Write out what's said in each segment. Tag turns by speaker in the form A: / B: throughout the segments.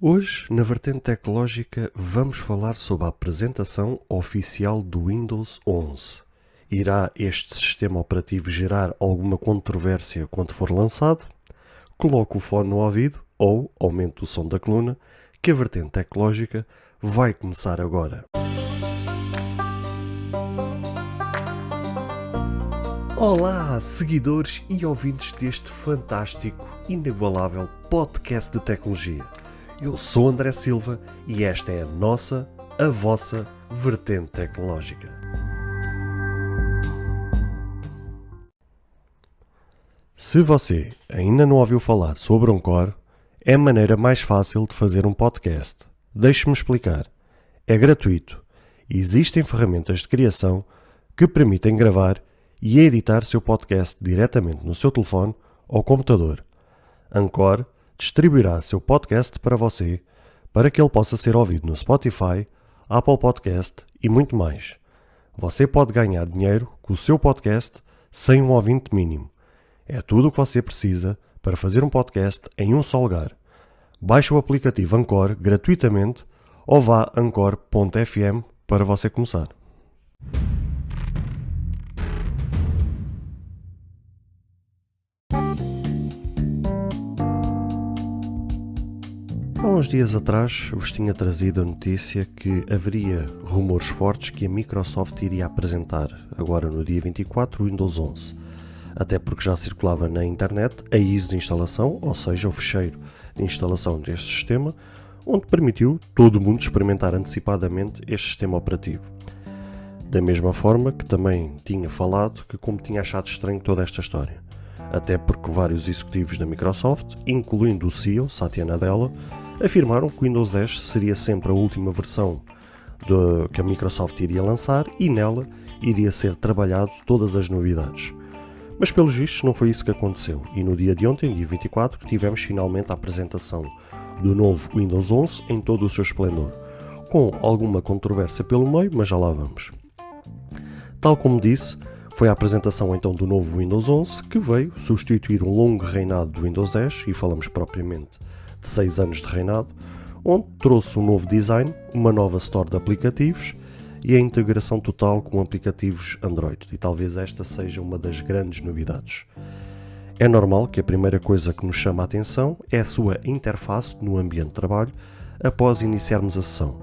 A: Hoje, na vertente tecnológica, vamos falar sobre a apresentação oficial do Windows 11. Irá este sistema operativo gerar alguma controvérsia quando for lançado? Coloque o fone no ouvido ou aumente o som da coluna, que a vertente tecnológica vai começar agora. Olá, seguidores e ouvintes deste fantástico, inigualável podcast de tecnologia. Eu sou André Silva e esta é a vossa vertente tecnológica. Se você ainda não ouviu falar sobre Anchor, é a maneira mais fácil de fazer um podcast. Deixe-me explicar. É gratuito e existem ferramentas de criação que permitem gravar e editar seu podcast diretamente no seu telefone ou computador. Anchor distribuirá seu podcast para você, para que ele possa ser ouvido no Spotify, Apple Podcast e muito mais. Você pode ganhar dinheiro com o seu podcast sem um ouvinte mínimo. É tudo o que você precisa para fazer um podcast em um só lugar. Baixe o aplicativo Anchor gratuitamente ou vá a anchor.fm para você começar. Há uns dias atrás vos tinha trazido a notícia que haveria rumores fortes que a Microsoft iria apresentar agora no dia 24 o Windows 11. Até porque já circulava na internet a ISO de instalação, ou seja, o fecheiro de instalação deste sistema, onde permitiu todo mundo experimentar antecipadamente este sistema operativo. Da mesma forma que também tinha falado que como tinha achado estranho toda esta história. Até porque vários executivos da Microsoft, incluindo o CEO, Satya Nadella, afirmaram que o Windows 10 seria sempre a última versão que a Microsoft iria lançar e nela iria ser trabalhado todas as novidades. Mas pelos vistos não foi isso que aconteceu e no dia de ontem, dia 24, tivemos finalmente a apresentação do novo Windows 11 em todo o seu esplendor, com alguma controvérsia pelo meio, mas já lá vamos. Tal como disse, foi a apresentação então do novo Windows 11 que veio substituir um longo reinado do Windows 10 e falamos propriamente de 6 anos de reinado, onde trouxe um novo design, uma nova store de aplicativos e a integração total com aplicativos Android, e talvez esta seja uma das grandes novidades. É normal que a primeira coisa que nos chama a atenção é a sua interface no ambiente de trabalho após iniciarmos a sessão,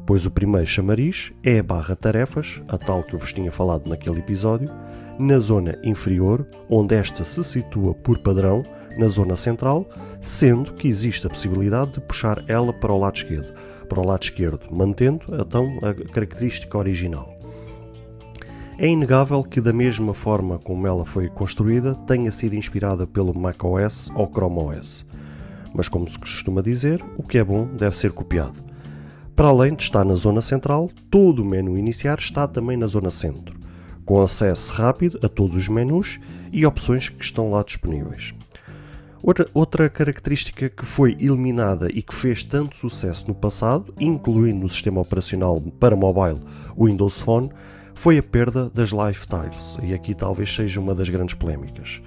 A: pois o primeiro chamariz é a barra tarefas, a tal que eu vos tinha falado naquele episódio, na zona inferior, onde esta se situa por padrão na zona central, sendo que existe a possibilidade de puxar ela para o lado esquerdo, mantendo então a característica original. É inegável que da mesma forma como ela foi construída, tenha sido inspirada pelo macOS ou Chrome OS. Mas como se costuma dizer, o que é bom deve ser copiado. Para além de estar na zona central, todo o menu iniciar está também na zona centro, com acesso rápido a todos os menus e opções que estão lá disponíveis. Outra característica que foi eliminada e que fez tanto sucesso no passado, incluindo no sistema operacional para mobile o Windows Phone, foi a perda das Lifetiles, e aqui talvez seja uma das grandes polémicas,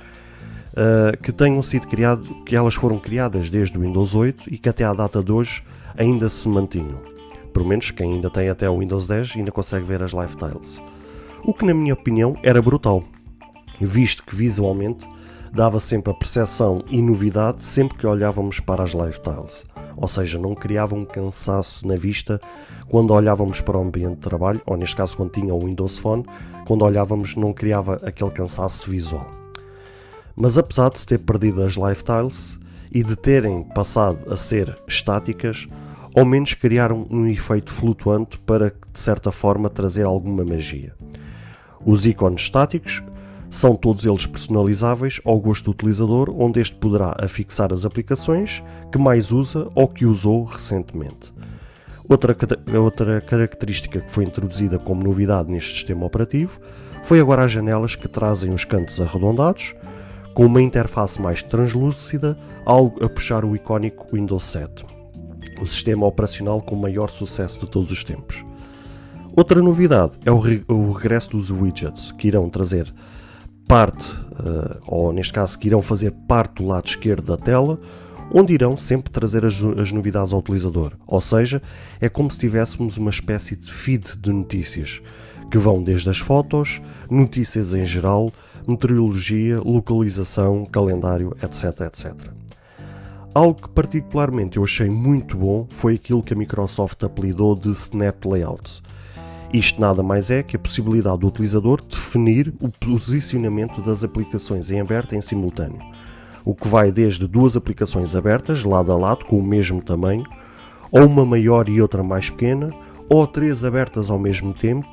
A: que elas foram criadas desde o Windows 8 e que até à data de hoje ainda se mantinham. Pelo menos quem ainda tem até o Windows 10 ainda consegue ver as Lifetiles. O que na minha opinião era brutal, visto que visualmente dava sempre a percepção e novidade sempre que olhávamos para as Lifetiles, ou seja, não criava um cansaço na vista quando olhávamos para o ambiente de trabalho, ou neste caso quando tinha o Windows Phone, quando olhávamos não criava aquele cansaço visual. Mas apesar de se ter perdido as Lifetiles e de terem passado a ser estáticas, ao menos criaram um efeito flutuante para, de certa forma, trazer alguma magia. Os ícones estáticos são todos eles personalizáveis ao gosto do utilizador, onde este poderá afixar as aplicações que mais usa ou que usou recentemente. Outra característica que foi introduzida como novidade neste sistema operativo foi agora as janelas que trazem os cantos arredondados, com uma interface mais translúcida, algo a puxar o icónico Windows 7, o sistema operacional com maior sucesso de todos os tempos. Outra novidade é o regresso dos widgets, que irão trazer parte, ou neste caso que irão fazer parte do lado esquerdo da tela, onde irão sempre trazer as novidades ao utilizador. Ou seja, é como se tivéssemos uma espécie de feed de notícias, que vão desde as fotos, notícias em geral, meteorologia, localização, calendário, etc, etc. Algo que particularmente eu achei muito bom foi aquilo que a Microsoft apelidou de Snap Layouts. Isto nada mais é que a possibilidade do utilizador definir o posicionamento das aplicações em aberto em simultâneo, o que vai desde duas aplicações abertas, lado a lado, com o mesmo tamanho, ou uma maior e outra mais pequena, ou três abertas ao mesmo tempo,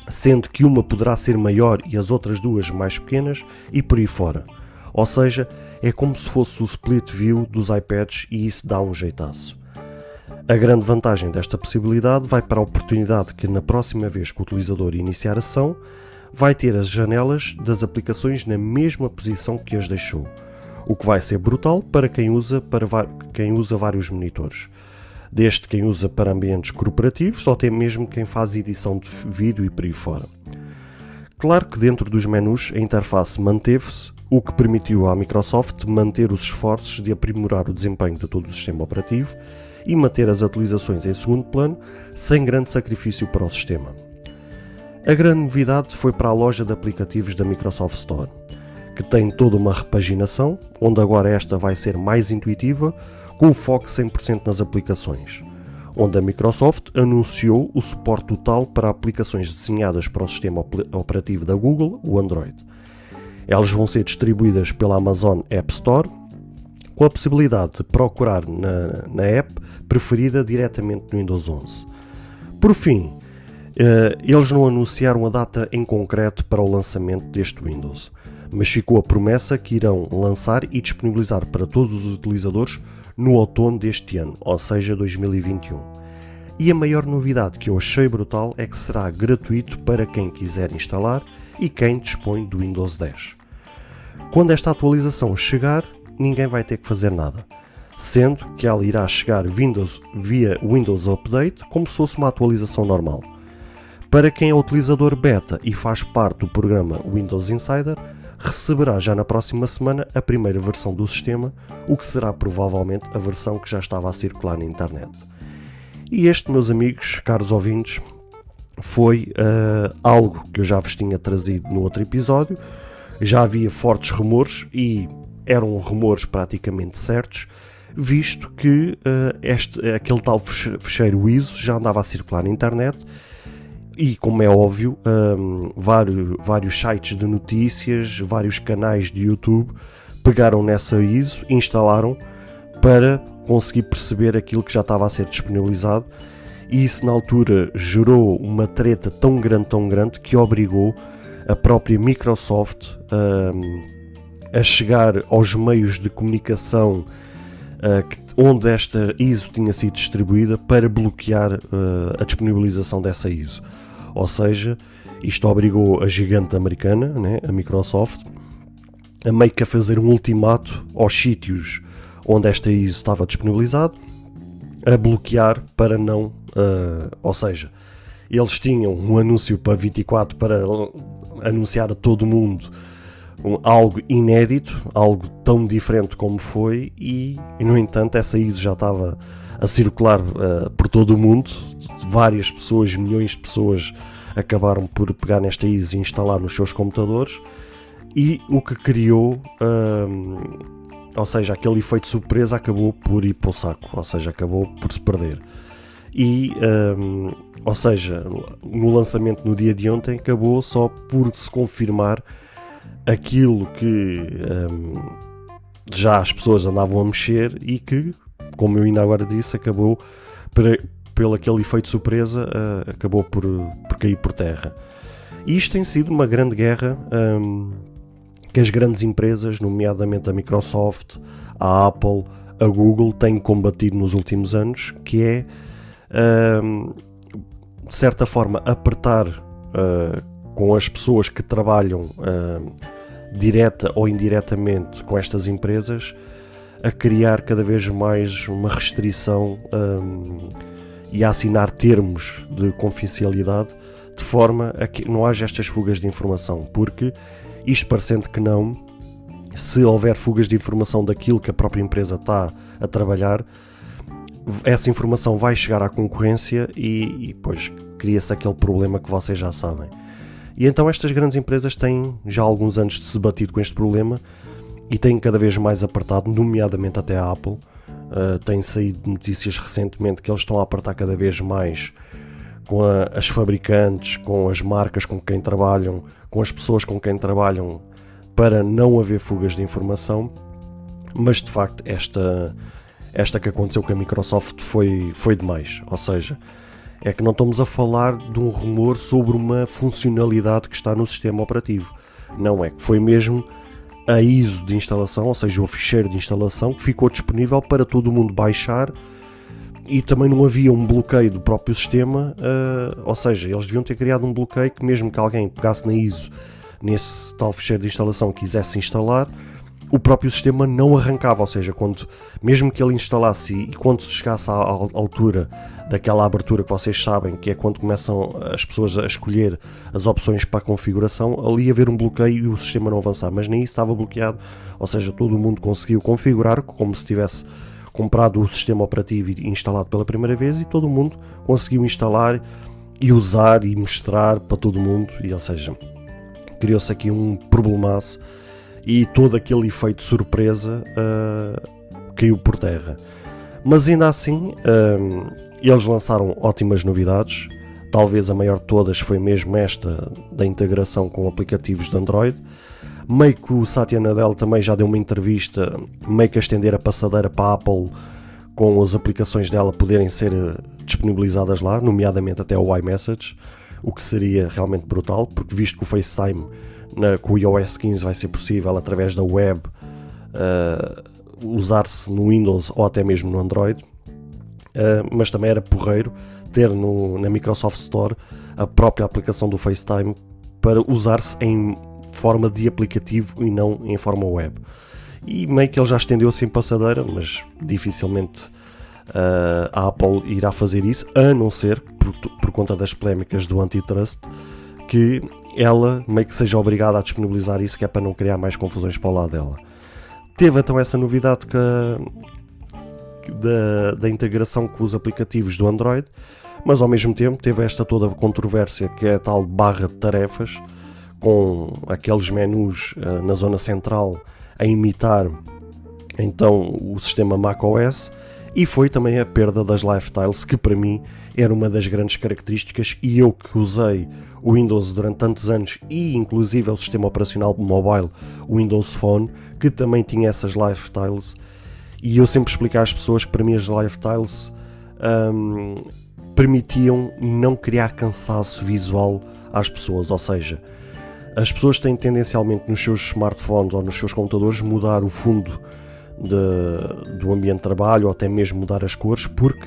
A: sendo que uma poderá ser maior e as outras duas mais pequenas, e por aí fora. Ou seja, é como se fosse o split view dos iPads e isso dá um jeitaço. A grande vantagem desta possibilidade vai para a oportunidade que na próxima vez que o utilizador iniciar a sessão, vai ter as janelas das aplicações na mesma posição que as deixou, o que vai ser brutal para quem usa vários monitores, desde quem usa para ambientes corporativos ou até mesmo quem faz edição de vídeo e por aí fora. Claro que dentro dos menus a interface manteve-se, o que permitiu à Microsoft manter os esforços de aprimorar o desempenho de todo o sistema operativo e manter as atualizações em segundo plano, sem grande sacrifício para o sistema. A grande novidade foi para a loja de aplicativos da Microsoft Store, que tem toda uma repaginação, onde agora esta vai ser mais intuitiva, com o foco 100% nas aplicações, onde a Microsoft anunciou o suporte total para aplicações desenhadas para o sistema operativo da Google, o Android. Elas vão ser distribuídas pela Amazon App Store, com a possibilidade de procurar na app preferida diretamente no Windows 11. Por fim, eles não anunciaram a data em concreto para o lançamento deste Windows, mas ficou a promessa que irão lançar e disponibilizar para todos os utilizadores no outono deste ano, ou seja, 2021. E a maior novidade que eu achei brutal é que será gratuito para quem quiser instalar e quem dispõe do Windows 10. Quando esta atualização chegar, ninguém vai ter que fazer nada, sendo que ela irá chegar via Windows Update como se fosse uma atualização normal. Para quem é utilizador beta e faz parte do programa Windows Insider, receberá já na próxima semana a primeira versão do sistema, o que será provavelmente a versão que já estava a circular na internet. E este, meus amigos, caros ouvintes, foi algo que eu já vos tinha trazido no outro episódio. Já havia fortes rumores e eram rumores praticamente certos, visto que aquele tal fecheiro ISO já andava a circular na internet e, como é óbvio, vários sites de notícias, vários canais de YouTube pegaram nessa ISO e instalaram para conseguir perceber aquilo que já estava a ser disponibilizado, e isso na altura gerou uma treta tão grande que obrigou a própria Microsoft a chegar aos meios de comunicação onde esta ISO tinha sido distribuída para bloquear a disponibilização dessa ISO. Ou seja, isto obrigou a gigante americana, né, a Microsoft, a meio que a fazer um ultimato aos sítios onde esta ISO estava disponibilizada, a bloquear para não... ou seja, eles tinham um anúncio para 24 para anunciar a todo mundo algo inédito, algo tão diferente como foi, e no entanto essa ISO já estava a circular por todo o mundo. Várias pessoas, milhões de pessoas acabaram por pegar nesta ISO e instalar nos seus computadores, e o que criou, ou seja, aquele efeito surpresa acabou por ir para o saco, ou seja, acabou por se perder. E, ou seja, no lançamento no dia de ontem acabou só por se confirmar aquilo que já as pessoas andavam a mexer e que, como eu ainda agora disse, acabou pelo aquele efeito surpresa, acabou por cair por terra. E isto tem sido uma grande guerra que as grandes empresas, nomeadamente a Microsoft, a Apple, a Google, têm combatido nos últimos anos, que é, de certa forma, apertar com as pessoas que trabalham direta ou indiretamente com estas empresas, a criar cada vez mais uma restrição e a assinar termos de confidencialidade, de forma a que não haja estas fugas de informação, porque isto, parecendo que não, se houver fugas de informação daquilo que a própria empresa está a trabalhar, essa informação vai chegar à concorrência e depois cria-se aquele problema que vocês já sabem. E então estas grandes empresas têm já há alguns anos de se batido com este problema e têm cada vez mais apertado, nomeadamente até a Apple. Têm saído notícias recentemente que eles estão a apertar cada vez mais com as fabricantes, com as marcas com quem trabalham, com as pessoas com quem trabalham, para não haver fugas de informação. Mas de facto esta que aconteceu com a Microsoft foi demais. Ou seja, é que não estamos a falar de um rumor sobre uma funcionalidade que está no sistema operativo. Não, é que foi mesmo a ISO de instalação, ou seja, o ficheiro de instalação, que ficou disponível para todo mundo baixar, e também não havia um bloqueio do próprio sistema, ou seja, eles deviam ter criado um bloqueio que mesmo que alguém pegasse na ISO, nesse tal ficheiro de instalação, quisesse instalar, o próprio sistema não arrancava, ou seja, mesmo que ele instalasse e quando chegasse à altura daquela abertura que vocês sabem, que é quando começam as pessoas a escolher as opções para a configuração, ali ia haver um bloqueio e o sistema não avançar, mas nem isso estava bloqueado, ou seja, todo mundo conseguiu configurar como se tivesse comprado o sistema operativo e instalado pela primeira vez, e todo mundo conseguiu instalar e usar e mostrar para todo mundo, e ou seja, criou-se aqui um problemaço e todo aquele efeito de surpresa caiu por terra. Mas ainda assim, eles lançaram ótimas novidades. Talvez a maior de todas foi mesmo esta da integração com aplicativos de Android. Meio que o Satya Nadella também já deu uma entrevista, meio que a estender a passadeira para a Apple, com as aplicações dela poderem ser disponibilizadas lá, nomeadamente até o iMessage, o que seria realmente brutal, porque visto que o FaceTime com o iOS 15 vai ser possível através da web usar-se no Windows ou até mesmo no Android, mas também era porreiro ter na Microsoft Store a própria aplicação do FaceTime para usar-se em forma de aplicativo e não em forma web. E meio que ele já estendeu assim passadeira, mas dificilmente a Apple irá fazer isso, a não ser por conta das polémicas do antitrust, que ela meio que seja obrigada a disponibilizar isso, que é para não criar mais confusões para o lado dela. Teve então essa novidade da integração com os aplicativos do Android, mas ao mesmo tempo teve esta toda controvérsia que é a tal barra de tarefas, com aqueles menus na zona central a imitar então o sistema macOS, e foi também a perda das lifestyles, que para mim era uma das grandes características, e eu que usei o Windows durante tantos anos e inclusive o sistema operacional mobile, o Windows Phone, que também tinha essas lifestyles, e eu sempre explico às pessoas que para mim as lifestyles permitiam não criar cansaço visual às pessoas, ou seja, as pessoas têm tendencialmente nos seus smartphones ou nos seus computadores mudar o fundo do ambiente de trabalho ou até mesmo mudar as cores, porque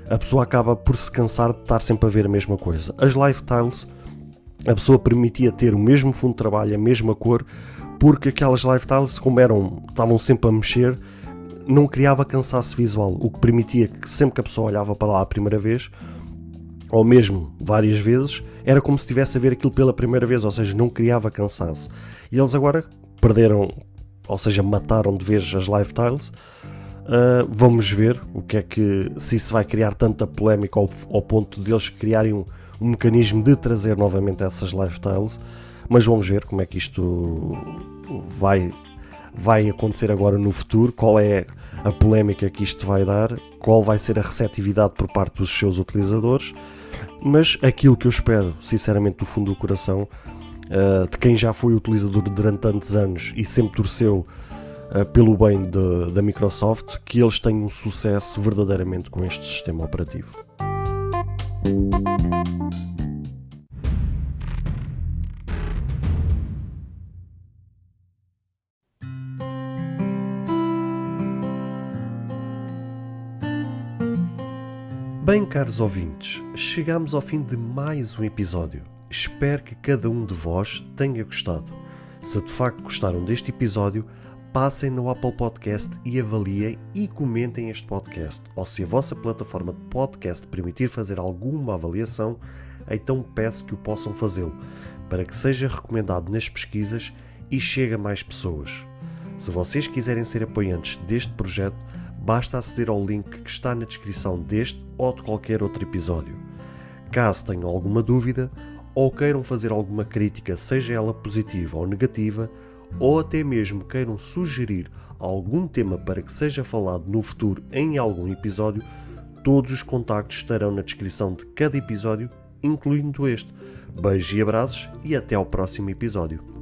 A: a pessoa acaba por se cansar de estar sempre a ver a mesma coisa. As lifestyles, a pessoa permitia ter o mesmo fundo de trabalho, a mesma cor, porque aquelas lifestyles, como estavam sempre a mexer, não criava cansaço visual, o que permitia que sempre que a pessoa olhava para lá a primeira vez, ou mesmo várias vezes, era como se estivesse a ver aquilo pela primeira vez, ou seja, não criava cansaço. E eles agora perderam, ou seja, mataram de vez as lifestyles. Vamos ver se isso vai criar tanta polémica ao ponto de eles criarem um mecanismo de trazer novamente essas lifestyles, mas vamos ver como é que isto vai acontecer agora no futuro, qual é a polémica que isto vai dar, qual vai ser a receptividade por parte dos seus utilizadores. Mas aquilo que eu espero, sinceramente, do fundo do coração, de quem já foi utilizador durante tantos anos e sempre torceu pelo bem da Microsoft, que eles tenham um sucesso verdadeiramente com este sistema operativo. Bem, caros ouvintes, chegamos ao fim de mais um episódio. Espero que cada um de vós tenha gostado. Se de facto gostaram deste episódio, passem no Apple Podcast e avaliem e comentem este podcast. Ou se a vossa plataforma de podcast permitir fazer alguma avaliação, então peço que o possam fazê-lo, para que seja recomendado nas pesquisas e chegue a mais pessoas. Se vocês quiserem ser apoiantes deste projeto, basta aceder ao link que está na descrição deste ou de qualquer outro episódio. Caso tenham alguma dúvida ou queiram fazer alguma crítica, seja ela positiva ou negativa, ou até mesmo queiram sugerir algum tema para que seja falado no futuro em algum episódio, todos os contactos estarão na descrição de cada episódio, incluindo este. Beijos e abraços e até ao próximo episódio.